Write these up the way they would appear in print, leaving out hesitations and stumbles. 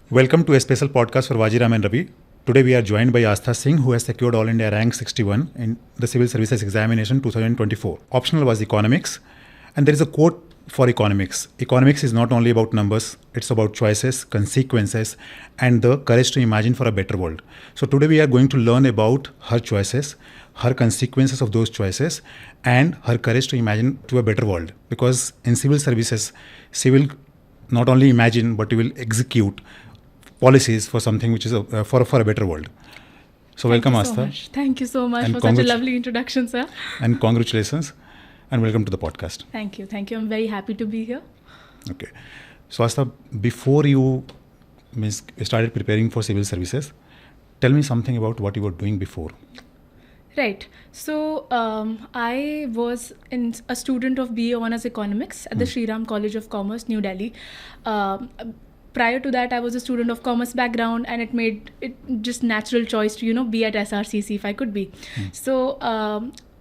Welcome to a special podcast for Vajiram Ravi. Today we are joined by AASTHA SINGH, who has secured All India rank 61 in the Civil Services Examination 2024. Optional was economics, and there is a quote for economics. Economics is not only about numbers, it's about choices, consequences, and the courage to imagine for a better world. So today we are going to learn about her choices, her consequences of those choices, and her courage to imagine to a better world. Because in civil services, civil not only imagine, but you will execute policies for something which is for a better world. So welcome, AASTHA. Thank you so much for such a lovely introduction, sir. And congratulations, and welcome to the podcast. Thank you. I'm very happy to be here. Okay. So AASTHA, before you started preparing for civil services, tell me something about what you were doing before. Right. So I was a student of BA Honours Economics at the Sri Ram College of Commerce, New Delhi. Prior to that, I was a student of commerce background, and it made it just natural choice to be at SRCC if I could be. So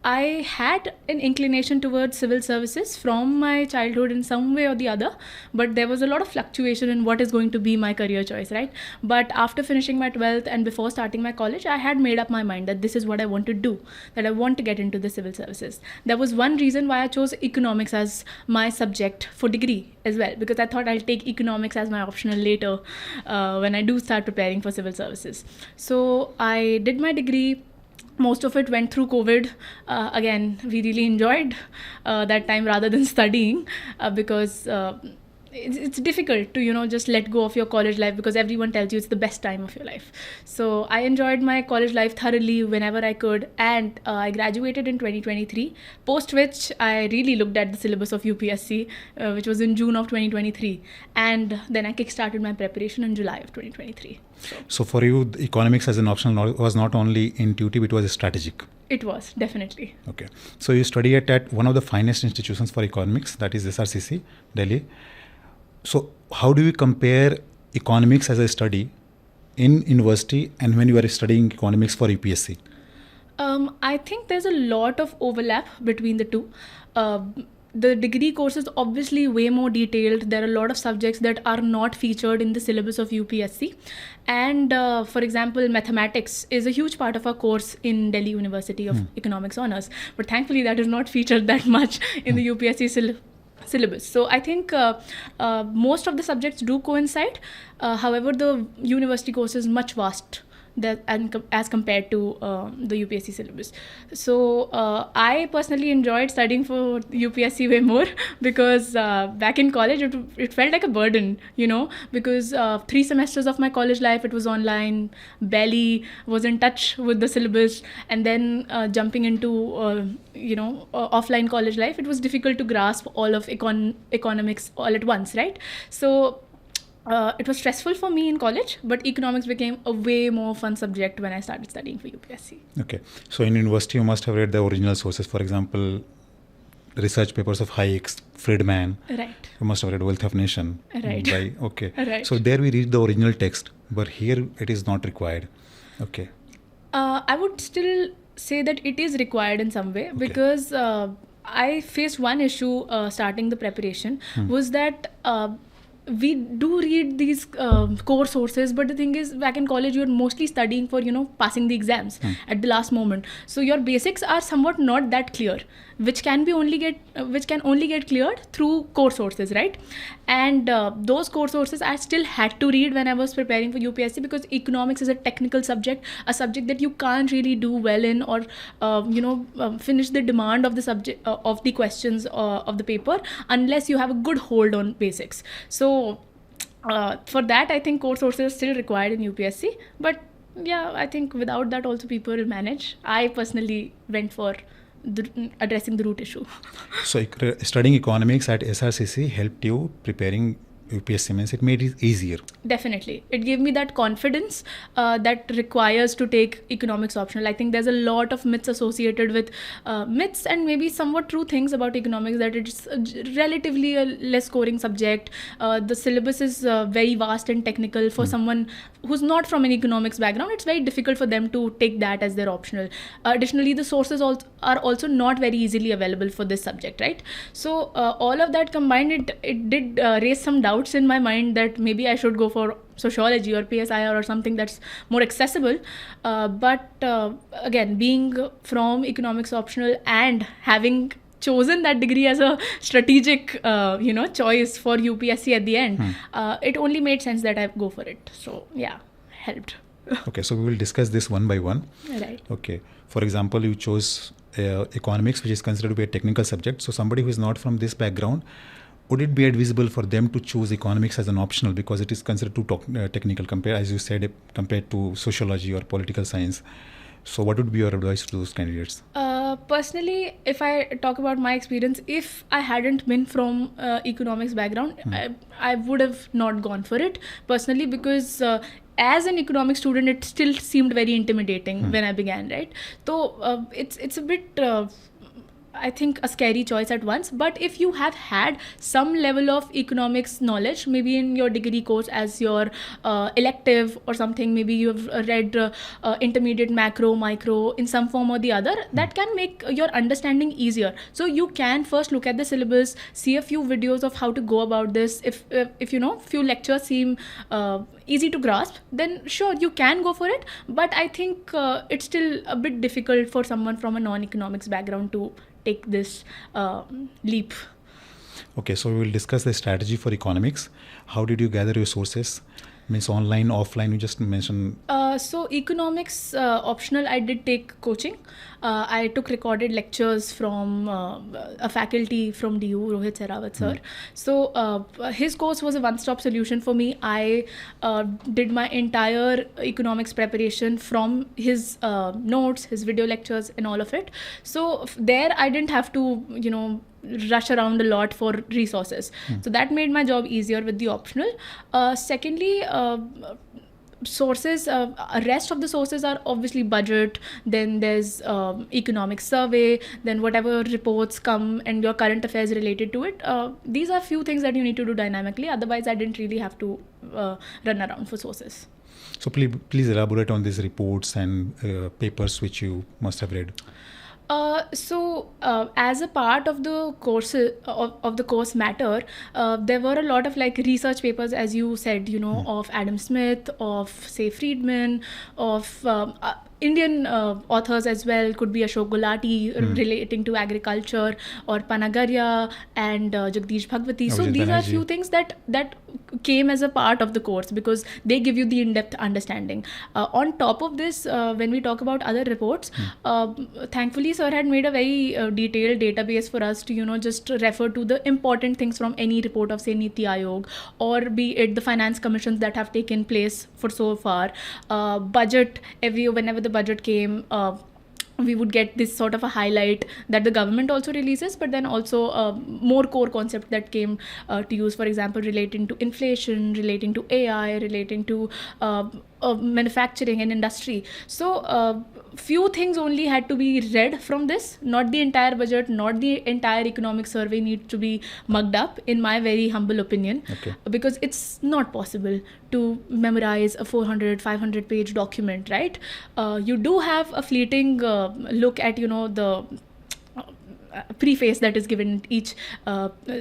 I had an inclination towards civil services from my childhood in some way or the other, but there was a lot of fluctuation in what is going to be my career choice, right? But after finishing my 12th and before starting my college, I had made up my mind that this is what I want to do, that I want to get into the civil services. That was one reason why I chose economics as my subject for degree as well, because I thought I'll take economics as my optional later when I do start preparing for civil services. So I did my degree. Most of it went through COVID. Again, we really enjoyed that time rather than studying because it's difficult to just let go of your college life, because everyone tells you it's the best time of your life. So I enjoyed my college life thoroughly whenever I could, and I graduated in 2023, post which I really looked at the syllabus of UPSC, which was in June of 2023, and then I kickstarted my preparation in July of 2023. So for you, the economics as an optional was not only intuitive, it was strategic. It was, definitely. Okay. So you study at one of the finest institutions for economics, that is SRCC, Delhi. So how do you compare economics as a study in university and when you are studying economics for UPSC? I think there's a lot of overlap between the two. The degree course is obviously way more detailed. There are a lot of subjects that are not featured in the syllabus of UPSC. And for example, mathematics is a huge part of our course in Delhi University of Economics Honours. But thankfully, that is not featured that much in the UPSC syllabus. So I think most of the subjects do coincide. However, the university course is much vast as compared to the UPSC syllabus. So I personally enjoyed studying for UPSC way more, because back in college it felt like a burden, because 3 semesters of my college life it was online, barely was in touch with the syllabus, and then jumping into offline college life, it was difficult to grasp all of economics all at once, right? So it was stressful for me in college, but economics became a way more fun subject when I started studying for UPSC. Okay. So in university, you must have read the original sources. For example, research papers of Hayek, Friedman. Right. You must have read Wealth of Nation. Right. Okay. Right. So there we read the original text, but here it is not required. Okay. I would still say that it is required in some way, because I faced one issue starting the preparation, was that we do read these core sources, but the thing is, back in college you're mostly studying for passing the exams at the last moment, so your basics are somewhat not that clear, which can only get cleared through core sources, right? And those core sources I still had to read when I was preparing for UPSC, because economics is a technical subject, a subject that you can't really do well in, or finish the demand of the subject of the questions of the paper unless you have a good hold on basics. So for that, I think core sources are still required in UPSC, but yeah, I think without that also people manage. I personally went for addressing the root issue. So studying economics at SRCC helped you preparing UPSC means it made it easier. Definitely. It gave me that confidence that requires to take economics optional. I think there's a lot of myths associated with myths and maybe somewhat true things about economics, that it's relatively a less scoring subject. The syllabus is very vast and technical. For someone who's not from an economics background, it's very difficult for them to take that as their optional. Additionally, the sources are also not very easily available for this subject, right? So all of that combined, it did raise some doubts in my mind that maybe I should go for sociology or PSIR or something that's more accessible. But again, being from economics optional and having chosen that degree as a strategic choice for UPSC at the end, it only made sense that I go for it. So yeah, helped. Okay, so we will discuss this one by one. Right. Okay, for example, you chose economics, which is considered to be a technical subject. So somebody who is not from this background, would it be advisable for them to choose economics as an optional because it is considered too technical as you said, compared to sociology or political science? So what would be your advice to those candidates? Personally, if I talk about my experience, if I hadn't been from economics background, I would have not gone for it personally, because as an economics student, it still seemed very intimidating when I began, right? So it's a bit I think a scary choice at once. But if you have had some level of economics knowledge, maybe in your degree course as your elective or something, maybe you have read intermediate macro, micro in some form or the other, that can make your understanding easier. So you can first look at the syllabus, see a few videos of how to go about this. If few lectures seem easy to grasp, then sure, you can go for it. But I think it's still a bit difficult for someone from a non-economics background to take this leap. Okay, so we will discuss the strategy for economics. How did you gather your sources? Means online, offline, you just mentioned. So economics optional, I did take coaching. I took recorded lectures from a faculty from DU, Rohit Sehrawat sir. So his course was a one-stop solution for me. I did my entire economics preparation from his notes, his video lectures and all of it. So there I didn't have to, rush around a lot for resources. So that made my job easier with the optional. Secondly, sources, rest of the sources are obviously budget, then there's economic survey, then whatever reports come and your current affairs related to it. These are few things that you need to do dynamically. Otherwise, I didn't really have to run around for sources. So please elaborate on these reports and papers which you must have read. So as a part of the course of the course matter, there were a lot of like research papers, as you said, of Adam Smith, of say Friedman, of Indian authors as well. Could be Ashok Gulati relating to agriculture, or Panagaria and Jagdish Bhagwati. So these are few things that came as a part of the course because they give you the in-depth understanding. On top of this, when we talk about other reports, thankfully sir had made a very detailed database for us to just refer to the important things from any report of say Niti Aayog, or be it the finance commissions that have taken place for so far, budget whenever the budget came, we would get this sort of a highlight that the government also releases, but then also more core concept that came to use, for example, relating to inflation, relating to AI, relating to manufacturing and industry. So few things only had to be read from this, not the entire budget, not the entire economic survey needs to be mugged up, in my very humble opinion, because it's not possible to memorize a 400-500 page document, right? You do have a fleeting look at the preface that is given each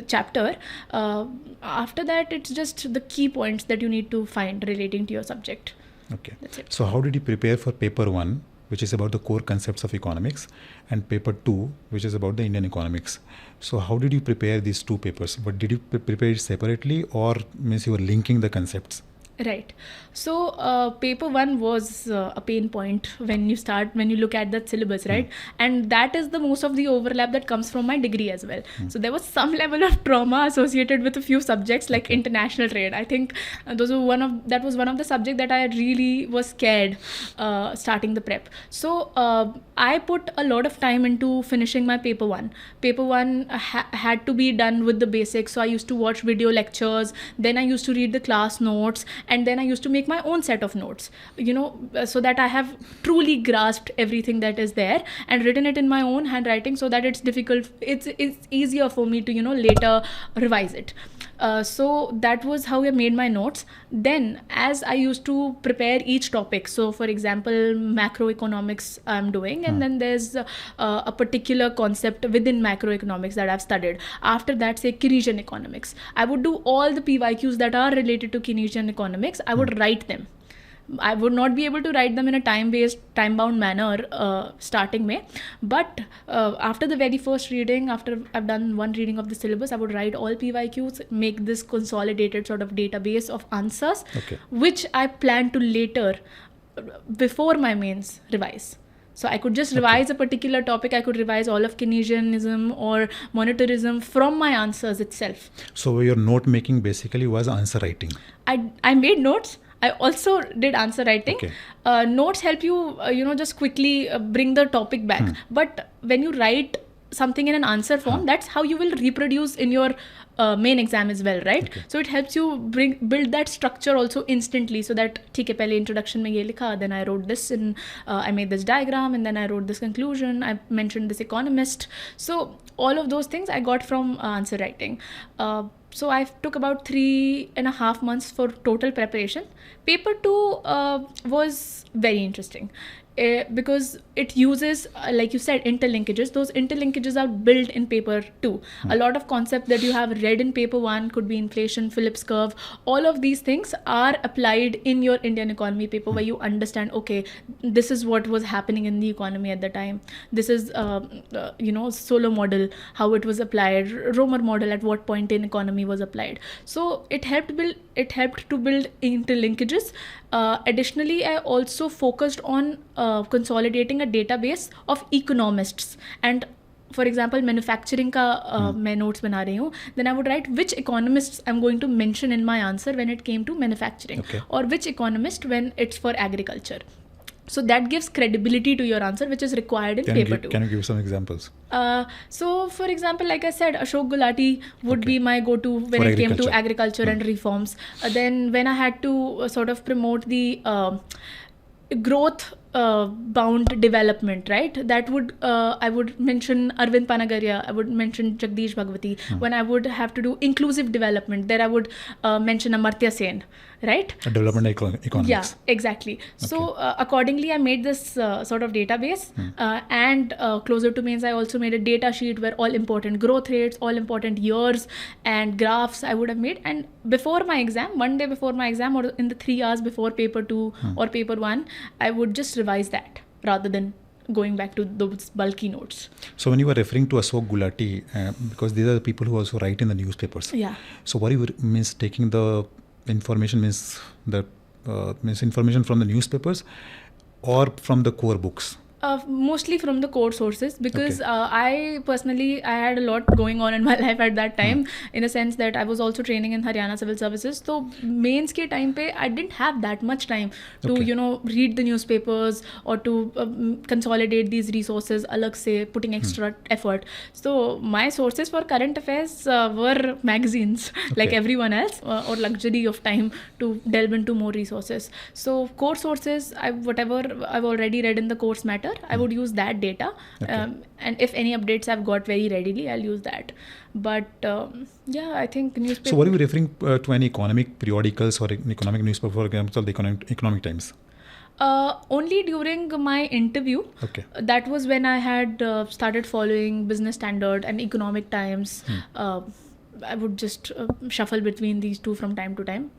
chapter. After that, it's just the key points that you need to find relating to your subject. Okay. That's it. So how did you prepare for paper 1, which is about the core concepts of economics, and paper 2, which is about the Indian economics? So how did you prepare these two papers? But did you prepare it separately, or means you were linking the concepts? Right. So paper 1 was a pain point when you look at that syllabus, right? And that is the most of the overlap that comes from my degree as well. So there was some level of trauma associated with a few subjects like international trade. I think that was one of the subjects that I really was scared starting the prep. So I put a lot of time into finishing my paper 1. Paper 1 had to be done with the basics. So I used to watch video lectures, then I used to read the class notes, and then I used to make my own set of notes, so that I have truly grasped everything that is there and written it in my own handwriting, so that it's easier for me to later revise it. So that was how I made my notes. Then as I used to prepare each topic, so for example macroeconomics I'm doing, and then there's a particular concept within macroeconomics that I've studied. After that, say Keynesian economics, I would do all the PYQs that are related to Keynesian economics economics, I would write them. I would not be able to write them in a time-bound manner starting May. But after the very first reading, after I've done one reading of the syllabus, I would write all PYQs, make this consolidated sort of database of answers, which I plan to later, before my mains, revise. So I could just revise a particular topic. I could revise all of Keynesianism or monetarism from my answers itself. So your note making basically was answer writing. I made notes. I also did answer writing. Notes help you, just quickly bring the topic back. But when you write something in an answer form, that's how you will reproduce in your main exam as well, right? So it helps you build that structure also instantly, so that ठीक है पहले introduction में ये लिखा, then I wrote this and I made this diagram, and then I wrote this conclusion, I mentioned this economist. So all of those things I got from answer writing. So I took about 3.5 months for total preparation. Paper 2 was very interesting. Because it uses, like you said, interlinkages. Those interlinkages are built in paper 2. A lot of concepts that you have read in paper 1 could be inflation, Phillips curve. All of these things are applied in your Indian economy paper, where you understand, okay, this is what was happening in the economy at the time. This is, Solo model, how it was applied. Romer model, at what point in economy was applied. So it helped to build interlinkages. Additionally, I also focused on consolidating a database of economists. And for example, manufacturing का मैं notes बना रही हूँ, then I would write which economists I'm going to mention in my answer when it came to manufacturing, or which economist when it's for agriculture. So that gives credibility to your answer, which is required in paper 2. Can you give some examples? So, for example, like I said, Ashok Gulati would be my go-to when it came to agriculture and reforms. Then when I had to sort of promote the growth bound development, right? That would I would mention Arvind Panagaria, I would mention Jagdish Bhagwati. When I would have to do inclusive development, there I would mention Amartya Sen, right? Development economics. Yeah, exactly. So accordingly, I made this sort of database, and closer to mains, I also made a data sheet where all important growth rates, all important years and graphs I would have made. And before my exam, one day before my exam, or in the 3 hours before paper 2 or paper 1, I would just revise that rather than going back to those bulky notes. So when you were referring to Ashok Gulati, because these are the people who also write in the newspapers. Yeah. So what you means taking the information means information from the newspapers or from the core books? Mostly from the core sources, because I personally, I had a lot going on in my life at that time, in a sense that I was also training in Haryana Civil Services. So mains ke time pe, I didn't have that much time to, read the newspapers or to consolidate these resources alag se, putting extra effort. So my sources for current affairs were magazines, like everyone else, or luxury of time to delve into more resources. So core sources, whatever I've already read in the course matter, I would use that data, and if any updates I've got very readily, I'll use that. But I think newspaper. So what are you referring to any economic periodicals or economic newspaper, for example, the Economic Times? Only during my interview. That was when I had started following Business Standard and Economic Times. I would just shuffle between these two from time to time.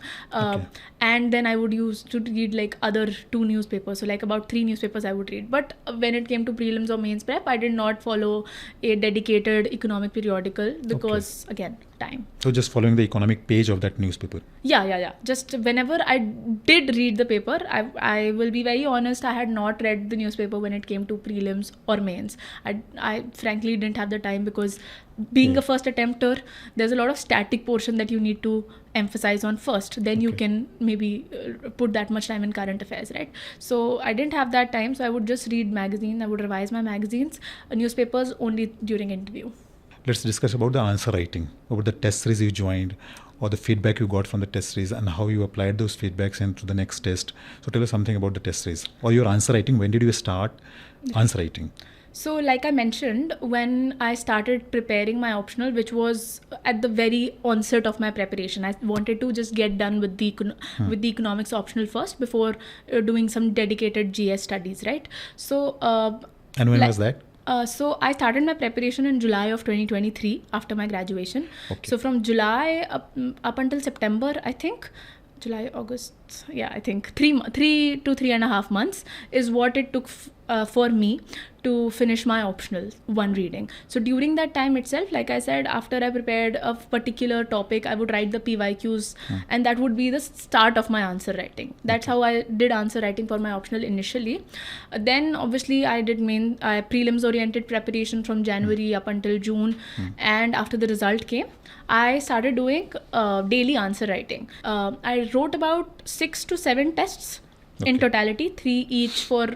And then I would use to read like other 2 newspapers. So like about 3 newspapers I would read. But when it came to prelims or mains prep, I did not follow a dedicated economic periodical because, again, time. So just following the economic page of that newspaper? Yeah. Just whenever I did read the paper, I will be very honest, I had not read the newspaper when it came to prelims or mains. I frankly didn't have the time, because being a first attempter, there's a lot of static portion that you need to emphasize on first. Then you can maybe put that much time in current affairs, right? So I didn't have that time, so I would just read magazines. I would revise my magazines, newspapers only during interview. Let's discuss about the answer writing, about the test series you joined, or the feedback you got from the test series, and how you applied those feedbacks into the next test. So tell us something about the test series or your answer writing. When did you start answer writing? So like I mentioned, when I started preparing my optional, which was at the very onset of my preparation, I wanted to just get done with the economics optional first before doing some dedicated GS studies, right? So and when was that? So I started my preparation in July of 2023 after my graduation. So from July up until September, I think, July, August, yeah, I think 3 to 3.5 months is what it took for me to finish my optional one reading. So during that time itself, like I said, after I prepared a particular topic, I would write the PYQs and that would be the start of my answer writing. That's how I did answer writing for my optional initially. Then obviously I did prelims oriented preparation from January up until June, and after the result came, I started doing daily answer writing. I wrote about 6 to 7 tests in totality, 3 each for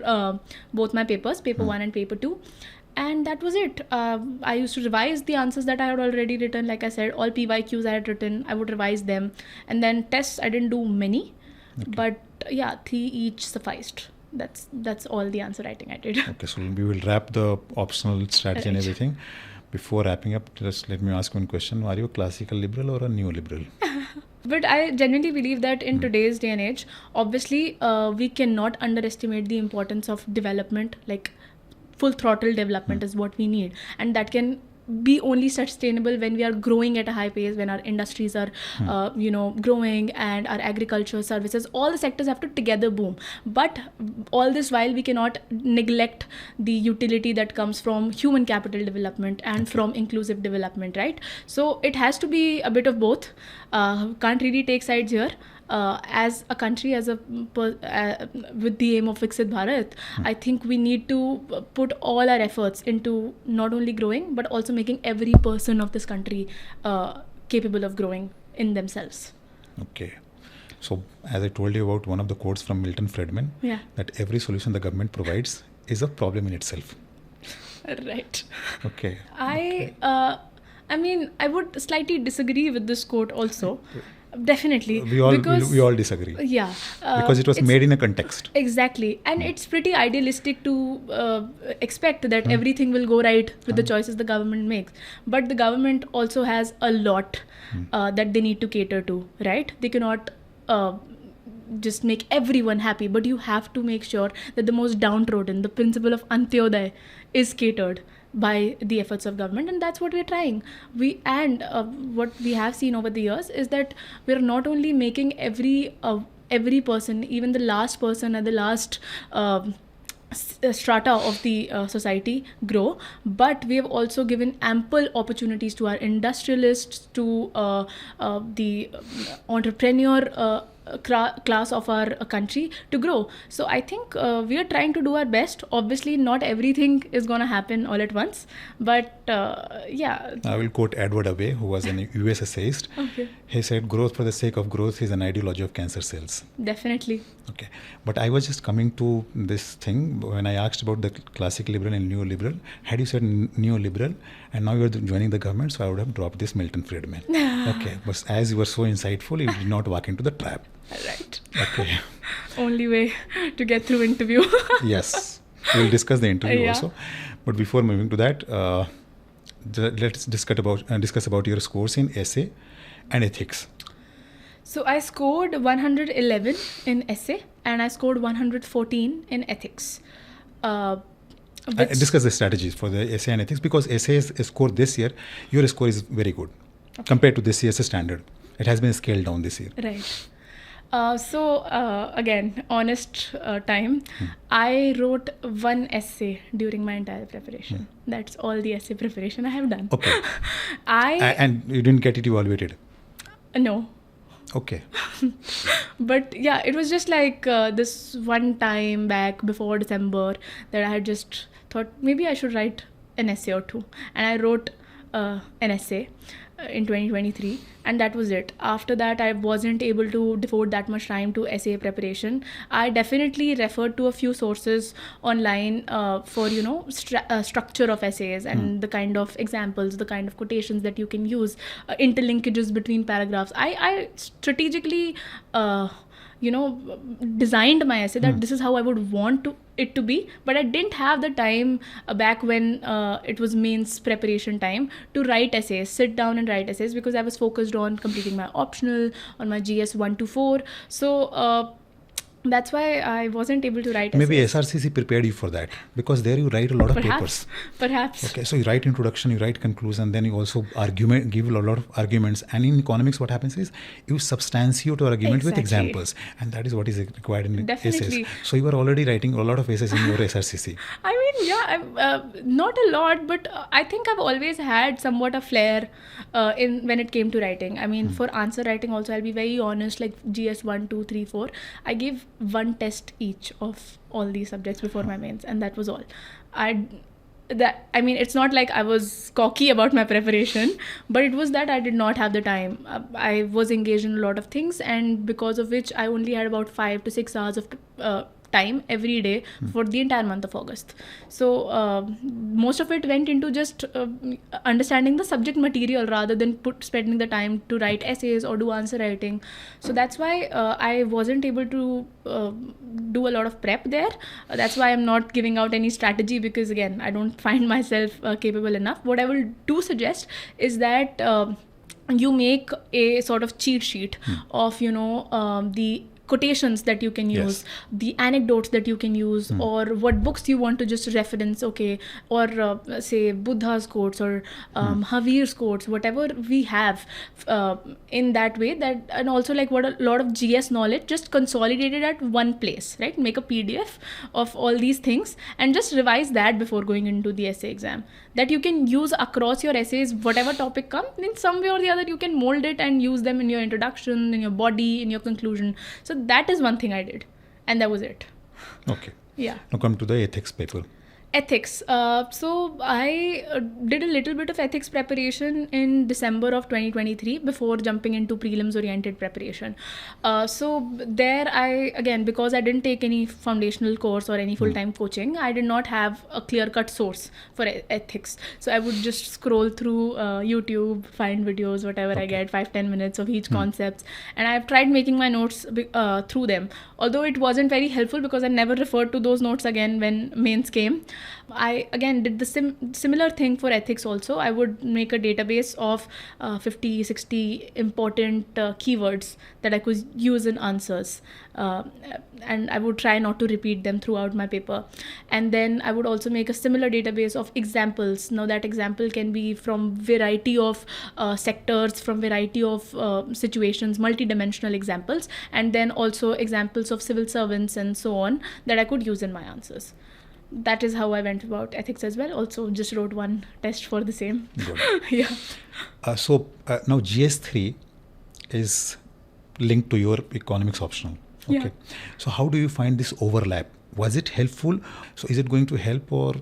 both my papers, paper 1 and paper 2. And that was it. I used to revise the answers that I had already written. Like I said, all PYQs I had written, I would revise them. And then tests, I didn't do many. But yeah, 3 each sufficed. That's all the answer writing I did. Okay, so we will wrap the optional strategy and everything. Before wrapping up, just let me ask one question. Are you a classical liberal or a neoliberal? But I genuinely believe that in today's day and age, obviously, we cannot underestimate the importance of development. Like full throttle development is what we need. And that can be only sustainable when we are growing at a high pace, when our industries are, growing, and our agriculture, services, all the sectors have to together boom. But all this while, we cannot neglect the utility that comes from human capital development and from inclusive development, right? So it has to be a bit of both. Can't really take sides here. As a country, with the aim of Viksit Bharat, I think we need to put all our efforts into not only growing, but also making every person of this country capable of growing in themselves. Okay. So, as I told you about one of the quotes from Milton Friedman, that every solution the government provides is a problem in itself. Right. Okay. I mean, I would slightly disagree with this quote also. Definitely. We all disagree. Yeah. Because it was made in a context. Exactly. And it's pretty idealistic to expect that everything will go right with the choices the government makes. But the government also has a lot that they need to cater to, right? They cannot just make everyone happy, but you have to make sure that the most downtrodden, the principle of Antyodaya, is catered by the efforts of government, and that's what we're trying. What we have seen over the years is that we're not only making every person, even the last person at the last strata of the society grow, but we have also given ample opportunities to our industrialists, to the entrepreneur class of our country to grow. So I think we are trying to do our best. Obviously, not everything is going to happen all at once, but yeah. I will quote Edward Abbey, who was an US essayist. Okay. He said, "Growth for the sake of growth is an ideology of cancer cells." Definitely. Okay. But I was just coming to this thing when I asked about the classic liberal and neoliberal. Had you said neoliberal and now you're joining the government, so I would have dropped this Milton Friedman. Okay. But as you were so insightful, you did not walk into the trap. Right. Okay. Only way to get through interview. Yes. We'll discuss the interview also. But before moving to that, let's discuss about your scores in essay and ethics. So I scored 111 in essay and I scored 114 in ethics. Discuss the strategies for the essay and ethics, because essay's score this year, your score is very good compared to this year's standard. It has been scaled down this year. Right. Again, honest time, I wrote one essay during my entire preparation. That's all the essay preparation I have done. Okay. And you didn't get it evaluated? No. Okay. But yeah, it was just like this one time back before December that I had just thought maybe I should write an essay or two. And I wrote an essay in 2023, and that was it. After that, I wasn't able to devote that much time to essay preparation. I definitely referred to a few sources online for structure of essays and the kind of examples, the kind of quotations that you can use, interlinkages between paragraphs. I strategically designed my essay that this is how I would want it to be, but I didn't have the time back when it was mains preparation time to write essays, sit down and write essays, because I was focused on completing my optional, on my GS 1 to 4. So That's why I wasn't able to write Maybe essays. SRCC prepared you for that, because there you write a lot of papers. Perhaps. Okay, so you write introduction, you write conclusion, then you also give a lot of arguments. And in economics, what happens is you substantiate your argument with Exactly. examples, and that is what is required in Definitely. essays. So you are already writing a lot of essays in your SRCC. I mean, yeah, not a lot, but I think I've always had somewhat a flair in when it came to writing. I mean, for answer writing also, I'll be very honest, like GS 1, 2, 3, 4, I gave one test each of all these subjects before my mains, and that was all. I mean, it's not like I was cocky about my preparation, but it was that I did not have the time. I was engaged in a lot of things, and because of which I only had about 5 to 6 hours of time every day for the entire month of August. So most of it went into just understanding the subject material rather than spending the time to write essays or do answer writing. So that's why I wasn't able to do a lot of prep there. That's why I'm not giving out any strategy, because again, I don't find myself capable enough. What I will do suggest is that you make a sort of cheat sheet of the quotations that you can use, the anecdotes that you can use, or what books you want to just reference, okay, or say Buddha's quotes or Havir's quotes, whatever we have in that way, that, and also like what a lot of GS knowledge just consolidated at one place, right? Make a PDF of all these things and just revise that before going into the essay exam, that you can use across your essays. Whatever topic comes, in some way or the other you can mold it and use them in your introduction, in your body, in your conclusion. So that is one thing I did, and that was it. Okay. Yeah. Now come to the ethics paper. Ethics. So I did a little bit of ethics preparation in December of 2023 before jumping into prelims oriented preparation. So there again, because I didn't take any foundational course or any full-time coaching, I did not have a clear-cut source for ethics. So I would just scroll through YouTube, find videos, whatever I get, 5-10 minutes of each concept. And I've tried making my notes through them. Although it wasn't very helpful because I never referred to those notes again when mains came. I again did the similar thing for ethics also. I would make a database of 50-60 important keywords that I could use in answers, and I would try not to repeat them throughout my paper. And then I would also make a similar database of examples. Now that example can be from variety of sectors, from variety of situations, multi-dimensional examples, and then also examples of civil servants and so on that I could use in my answers. That is how I went about ethics as well. Also just wrote one test for the same. Good. Yeah. So now GS3 is linked to your economics optional. Okay. Yeah. So how do you find this overlap? Was it helpful? So is it going to help, or?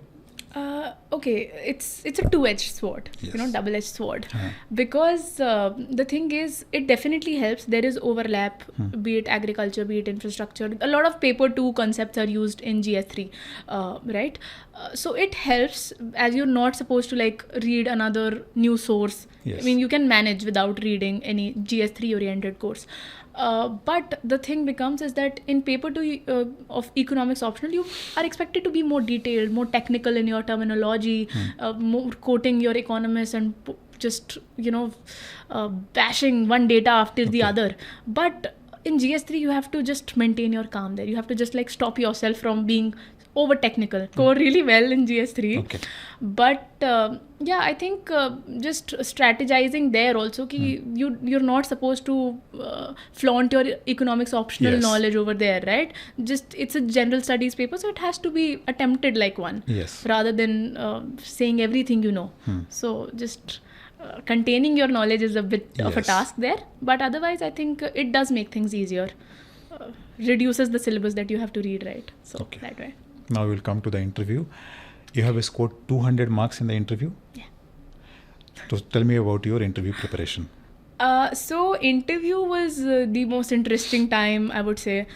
Okay, it's a two-edged sword, Yes. double-edged sword. Because the thing is, it definitely helps. There is overlap, be it agriculture, be it infrastructure. A lot of paper 2 concepts are used in GS3, right? So it helps, as you're not supposed to like read another new source. Yes. I mean, you can manage without reading any GS3 oriented course. But the thing becomes is that in paper 2 of economics optional, you are expected to be more detailed, more technical in your terminology, more quoting your economists and just, bashing one data after the other. But in GS3, you have to just maintain your calm there. You have to just like stop yourself from being over technical. Score really well in GS3. Okay. But I think just strategizing there also ki you're not supposed to flaunt your economics optional knowledge over there, right? Just it's a general studies paper, so it has to be attempted like one, rather than saying everything you know. So just containing your knowledge is a bit of a task there, but otherwise I think it does make things easier. Reduces the syllabus that you have to read, right? So that way. Now we'll come to the interview. You have scored 200 marks in the interview. Yeah. So tell me about your interview preparation. So interview was the most interesting time, I would say,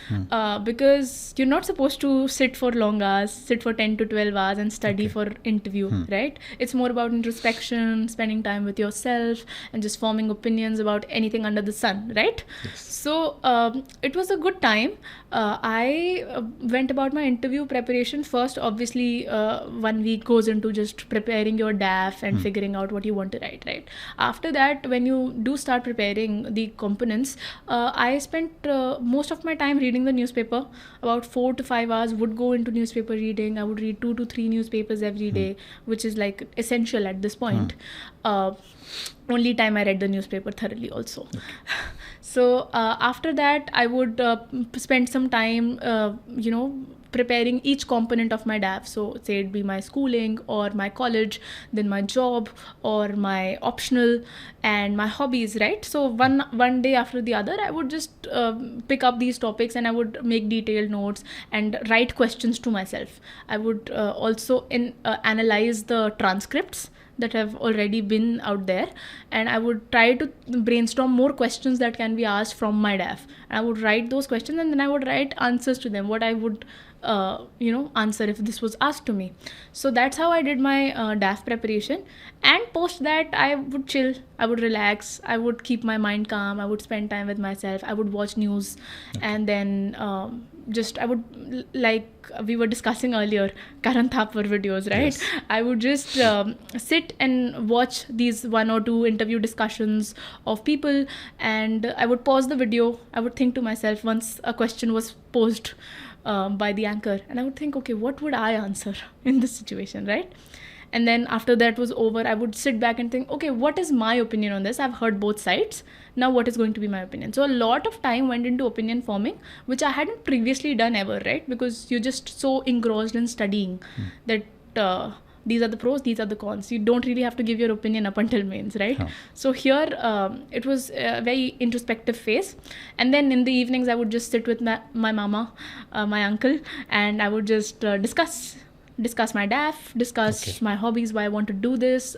because you're not supposed to sit for long hours, sit for 10 to 12 hours and study for interview, right? It's more about introspection, spending time with yourself and just forming opinions about anything under the sun, right? Yes. So it was a good time. I went about my interview preparation. First, obviously, 1 week goes into just preparing your DAF and figuring out what you want to write, right? After that, when you do start start preparing the components, I spent most of my time reading the newspaper. About 4 to 5 hours would go into newspaper reading. I would read 2 to 3 newspapers every day, which is like essential at this point. Only time I read the newspaper thoroughly also. So after that, I would spend some time, preparing each component of my DAF. So say it be my schooling or my college, then my job or my optional and my hobbies, right? So one day after the other, I would just pick up these topics and I would make detailed notes and write questions to myself. I would also analyze the transcripts that have already been out there, and I would try to brainstorm more questions that can be asked from my DAF. And I would write those questions and then I would write answers to them, what I would answer if this was asked to me. So that's how I did my DAF preparation. And post that, I would chill, I would relax, I would keep my mind calm, I would spend time with myself, I would watch news, and then I would, like we were discussing earlier, Karan Thapar videos, right? Yes. I would just sit and watch these 1 or 2 interview discussions of people, and I would pause the video. I would think to myself once a question was posed by the anchor, and I would think, okay, what would I answer in this situation, right? And then after that was over, I would sit back and think, okay, what is my opinion on this? I've heard both sides. Now what is going to be my opinion? So a lot of time went into opinion forming, which I hadn't previously done ever, right? Because you're just so engrossed in studying that these are the pros, these are the cons. You don't really have to give your opinion up until mains, right? Huh. So here it was a very introspective phase. And then in the evenings, I would just sit with my mama, my uncle, and I would just discuss my DAF, discuss my hobbies, why I want to do this,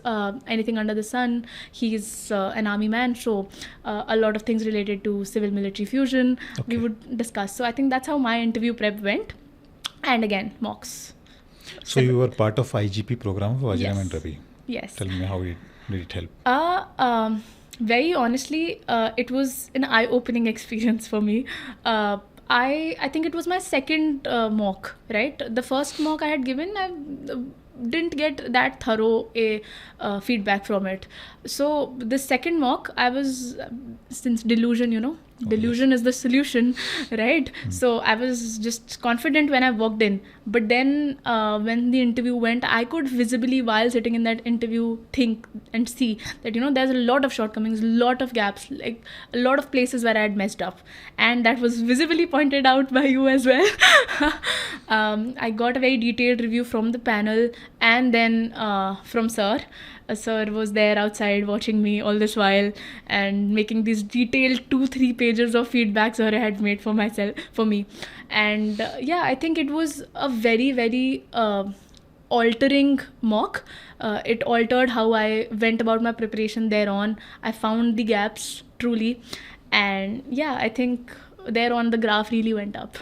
anything under the sun. He's an army man, so a lot of things related to civil military fusion we would discuss. So I think that's how my interview prep went. And again, mocks. So you were part of IGP program of Vajiram Ravi. Yes. Tell me, how did it help? Very honestly, it was an eye-opening experience for me. I think it was my second mock, right? The first mock I had given, I didn't get that thorough feedback from it. So the second mock, I was, since delusion, delusion is the solution, right? So I was just confident when I walked in. But then when the interview went, I could visibly, while sitting in that interview, think and see that, there's a lot of shortcomings, a lot of gaps, like a lot of places where I had messed up. And that was visibly pointed out by you as well. I got a very detailed review from the panel and then from Sir. Sir was there outside watching me all this while and making these detailed 2-3 pages of feedback Sir had made for me. And I think it was a very, very altering mock. It altered how I went about my preparation thereon. I found the gaps truly. And I think thereon the graph really went up.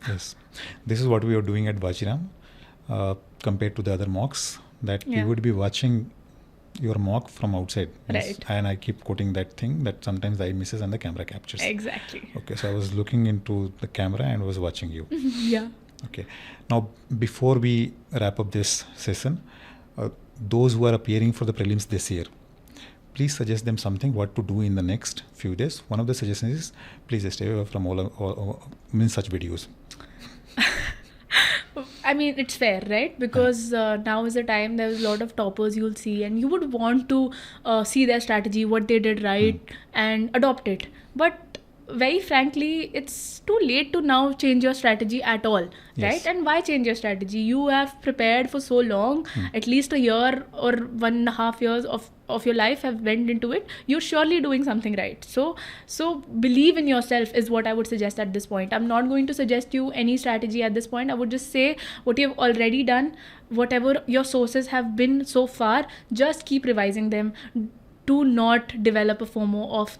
Yes. This is what we are doing at Vajiram compared to the other mocks, that we would be watching your mock from outside. Right. Yes. And I keep quoting that thing that sometimes the eye misses and the camera captures. Exactly. Okay, so I was looking into the camera and was watching you. Yeah. Okay. Now, before we wrap up this session, those who are appearing for the prelims this year, please suggest them something what to do in the next few days. One of the suggestions is, please stay away from all such videos. I mean, it's fair, right? Because now is the time, there's a lot of toppers you'll see and you would want to see their strategy, what they did right, and adopt it. But very frankly, it's too late to now change your strategy at all, right? And why change your strategy? You have prepared for so long, at least a year or 1.5 years of your life have went into it. You're surely doing something right. So believe in yourself is what I would suggest at this point. I'm not going to suggest you any strategy at this point. I would just say what you've already done, whatever your sources have been so far, just keep revising them. Do not develop a FOMO of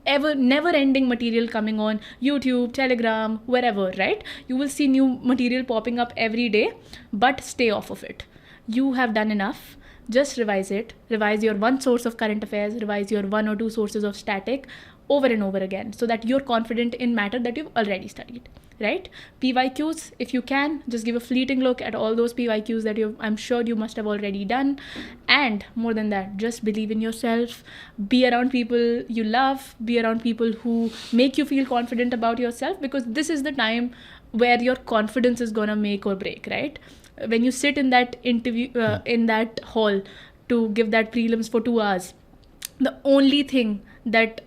never-ending material coming on YouTube, Telegram, wherever, right? You will see new material popping up every day, but stay off of it. You have done enough. Just revise it. Revise your one source of current affairs. Revise your 1 or 2 sources of static over and over again so that you're confident in matter that you've already studied, right? PYQs, if you can, just give a fleeting look at all those PYQs that I'm sure you must have already done. And more than that, just believe in yourself, be around people you love, be around people who make you feel confident about yourself, because this is the time where your confidence is gonna make or break, right? When you sit in that interview, in that hall to give that prelims for 2 hours, the only thing that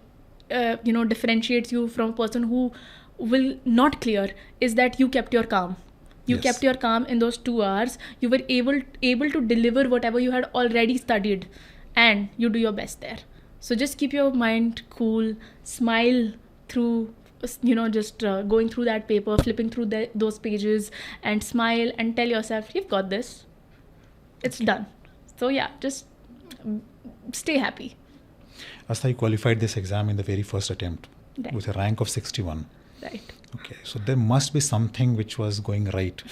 differentiates you from a person who will not clear is that you kept your calm. You kept your calm in those 2 hours. You were able to deliver whatever you had already studied, and you do your best there. So just keep your mind cool, smile through, just going through that paper, flipping through those pages, and smile and tell yourself, you've got this. It's done. So yeah, just stay happy. Astha, you qualified this exam in the very first attempt with a rank of 61. Right. Okay, so there must be something which was going right.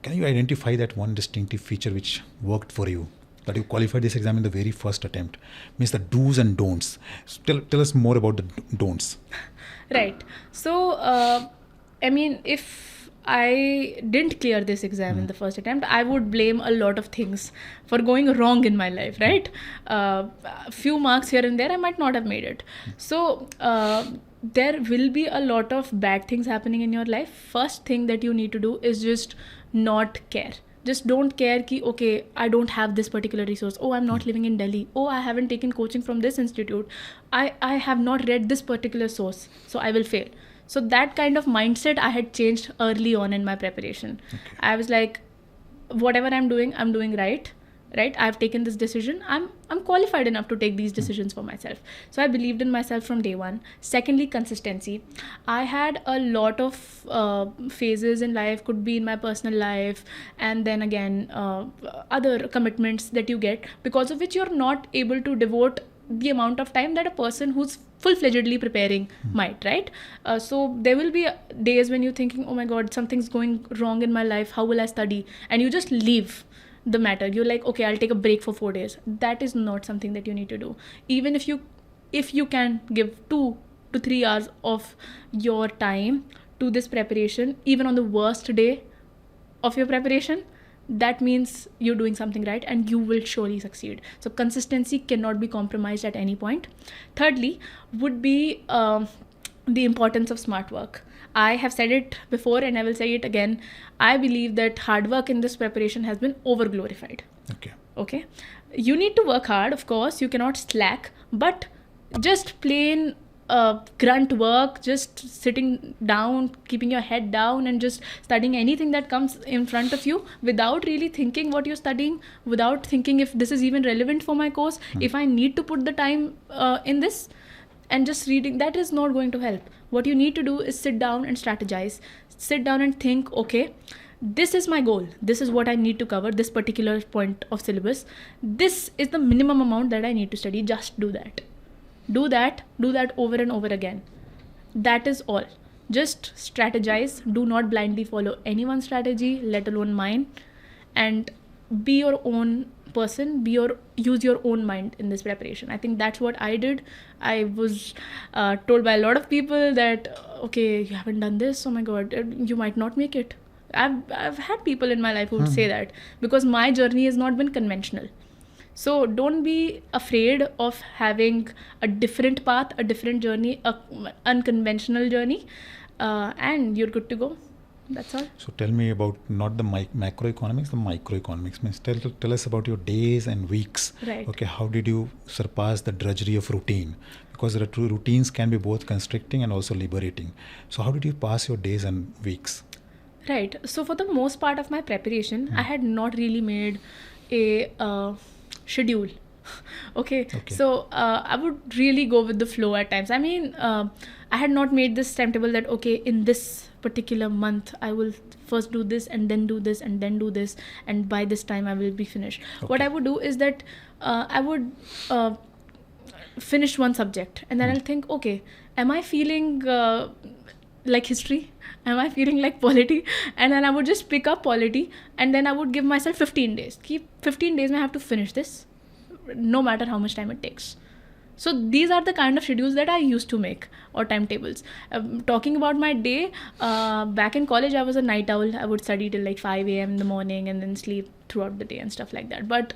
Can you identify that one distinctive feature which worked for you, that you qualified this exam in the very first attempt? Means the do's and don'ts. So tell us more about the don'ts. Right. So, if I didn't clear this exam in the first attempt, I would blame a lot of things for going wrong in my life, right? A few marks here and there, I might not have made it. So, there will be a lot of bad things happening in your life. First thing that you need to do is just not care. Just don't care ki, okay, I don't have this particular resource. Oh, I'm not living in Delhi. Oh, I haven't taken coaching from this institute. I have not read this particular source, so I will fail. So that kind of mindset I had changed early on in my preparation. Okay. I was like, whatever I'm doing right? I've taken this decision. I'm qualified enough to take these decisions for myself. So I believed in myself from day one. Secondly, consistency. I had a lot of phases in life, could be in my personal life, and then again other commitments that you get, because of which you're not able to devote the amount of time that a person who's full-fledgedly preparing might, right? So there will be days when you're thinking, oh my God, something's going wrong in my life. How will I study? And you just leave the matter. You're like, okay, I'll take a break for 4 days. That is not something that you need to do. Even if you can give 2 to 3 hours of your time to this preparation, even on the worst day of your preparation, that means you're doing something right and you will surely succeed. So consistency cannot be compromised at any point. Thirdly would be the importance of smart work. I have said it before and I will say it again. I believe that hard work in this preparation has been over-glorified. Okay. You need to work hard, of course. You cannot slack. But just plain grunt work, just sitting down, keeping your head down and just studying anything that comes in front of you without really thinking what you're studying, without thinking if this is even relevant for my course, if I need to put the time in this, and just reading, that is not going to help. What you need to do is sit down and strategize. Sit down and think, okay, this is my goal. This is what I need to cover, this particular point of syllabus. This is the minimum amount that I need to study. Just do that. Do that over and over again. That is all. Just strategize. Do not blindly follow anyone's strategy, let alone mine. And be your own person. Use your own mind in this preparation. I think that's what I did. I was told by a lot of people that, okay, you haven't done this. Oh my God, you might not make it. I've had people in my life who would say that, because my journey has not been conventional. So don't be afraid of having a different path, a different journey, an unconventional journey, and you're good to go. That's all. So tell me about not the macroeconomics, the microeconomics. Means tell us about your days and weeks. Right. Okay, how did you surpass the drudgery of routine? Because routines can be both constricting and also liberating. So how did you pass your days and weeks? Right. So for the most part of my preparation, I had not really made a schedule. Okay. So I would really go with the flow at times. I mean, I had not made this timetable that, okay, in this particular month, I will first do this and then do this and then do this, and by this time I will be finished. What I would do is that I would finish one subject and then I'll think, okay, am I feeling like history? Am I feeling like polity? And then I would just pick up polity and then I would give myself 15 days. Keep 15 days, I have to finish this, no matter how much time it takes. So these are the kind of schedules that I used to make, or timetables. Talking about my day, back in college I was a night owl. I would study till like 5 a.m. in the morning and then sleep throughout the day and stuff like that. But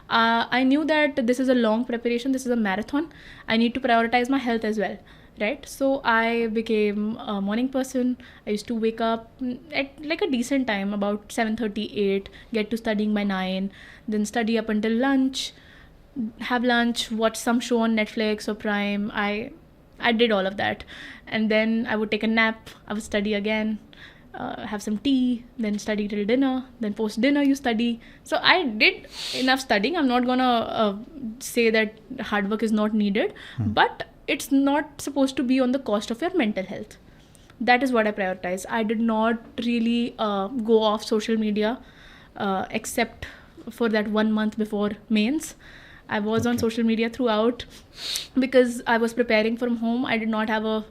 I knew that this is a long preparation, this is a marathon. I need to prioritize my health as well, right? So I became a morning person. I used to wake up at like a decent time, about 7:30, 8, get to studying by 9, then study up until lunch, have lunch, watch some show on Netflix or Prime. I did all of that, and then I would take a nap. I would study again, have some tea, then study till dinner. Then post dinner you study. So I did enough studying. I'm not gonna say that hard work is not needed, but it's not supposed to be on the cost of your mental health. That is what I prioritize. I did not really go off social media except for that 1 month before mains. I was on social media throughout because I was preparing from home. I did not have a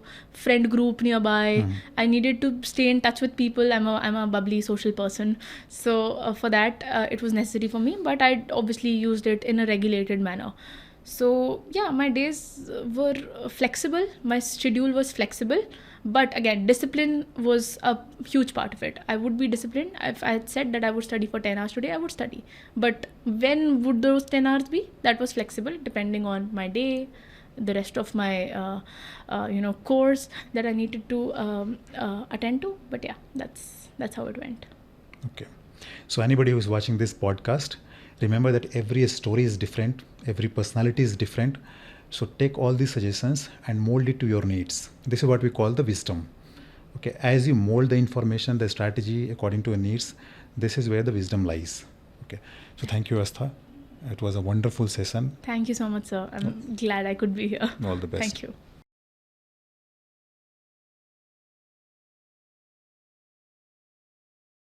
friend group nearby. I needed to stay in touch with people. I'm a bubbly social person. So for that, it was necessary for me. But I obviously used it in a regulated manner. So yeah, my days were flexible. My schedule was flexible. But again, discipline was a huge part of it. I would be disciplined. If I had said that I would study for 10 hours today, I would study. But when would those 10 hours be? That was flexible depending on my day, the rest of my course that I needed to attend to. But yeah, that's how it went. Okay. So anybody who's watching this podcast, remember that every story is different, every personality is different. So take all these suggestions and mold it to your needs. This is what we call the wisdom. Okay, as you mold the information, the strategy according to your needs, this is where the wisdom lies. Okay, so thank you, AASTHA. It was a wonderful session. Thank you so much, sir. I'm glad I could be here. All the best. Thank you.